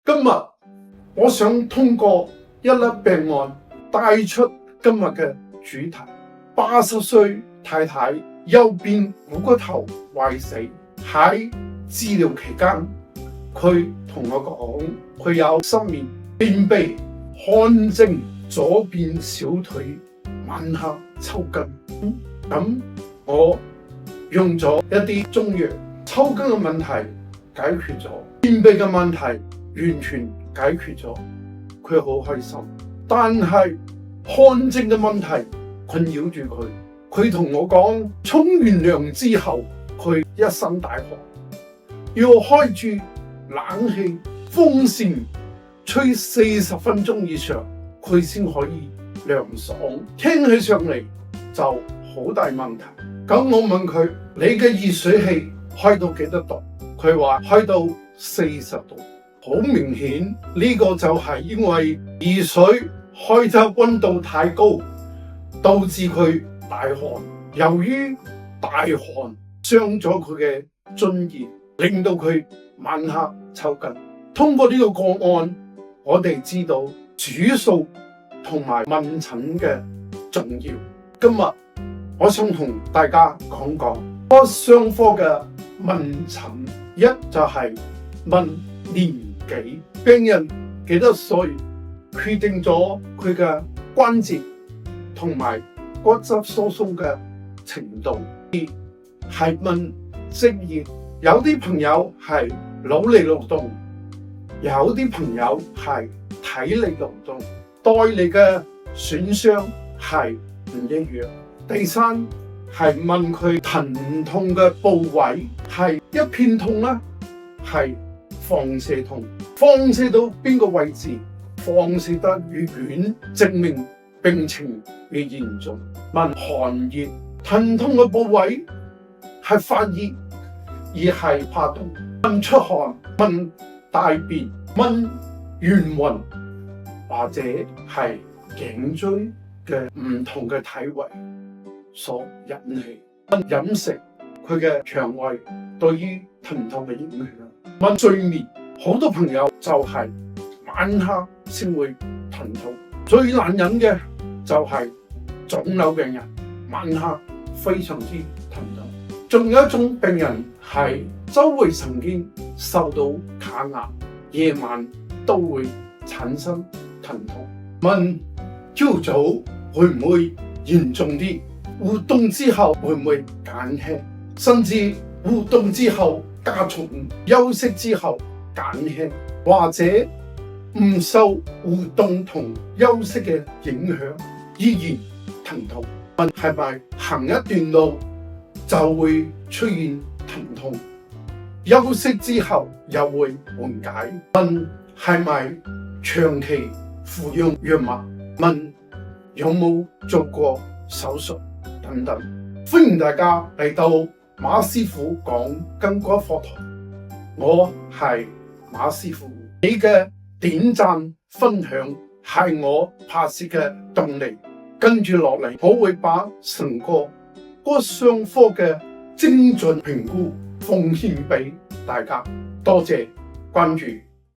今日我想通過一粒病案帶出今日嘅主題。80歲太太右邊股骨頭壞死，喺治療期間，佢同我講佢有失眠、便秘、汗症，左邊小腿晚黑抽筋。咁我用咗一啲中藥，抽筋嘅問題解決咗，便秘嘅問題完全解決咗，佢好開心。但係汗症嘅問題困擾住佢，佢同我講沖完涼之後佢一身大汗，要開住冷氣風扇吹40分鐘以上，佢先可以涼爽。聽起上嚟就好大問題。咁我問佢：你嘅熱水器開到幾多度？佢話開到40度。好明顯呢個就係因為熱水開得溫度太高，導致佢大汗。由於大汗傷咗佢嘅津液，令到佢晚黑抽筋。通過呢個個案，我哋知道主訴同埋問診嘅重要。今日我想同大家講講骨傷科嘅問診。一就係問年紀，病人幾多歲決定咗佢嘅關節同埋骨質疏鬆嘅程度。二係問職業，有啲朋友係腦力勞動，有啲朋友係體力勞動，帶嚟嘅損傷係唔一樣。第三係問佢疼痛嘅部位係一片痛啦，係放射痛，放射到邊個位置，放射得越遠，證明病情越嚴重。問寒熱，疼痛嘅部位係發熱而係怕凍。問出汗，問大便，問眩暈或者係頸椎嘅唔同嘅體位所引起。問飲食，佢嘅腸胃對於疼痛嘅影響。問睡眠，好多朋友就係晚黑先會疼痛，最難忍嘅就係腫瘤病人，晚黑非常之疼痛。仲有一種病人係周圍神經受到卡壓，夜晚都會產生疼痛。問朝早會唔會嚴重啲？活動之後會唔會減輕？甚至活動之後加重，休息之後減輕，或者唔受活動同休息嘅影響依然疼痛。問係咪行一段路就會出現疼痛，休息之後又會緩解？問係咪長期服用藥物？問有冇做過手術等等。歡迎大家嚟到馬師傅講筋骨課堂，我係馬師傅。你嘅點讚分享係我拍攝嘅動力。跟住落嚟，我會把成個骨傷科嘅精準評估奉獻俾大家。多謝關注。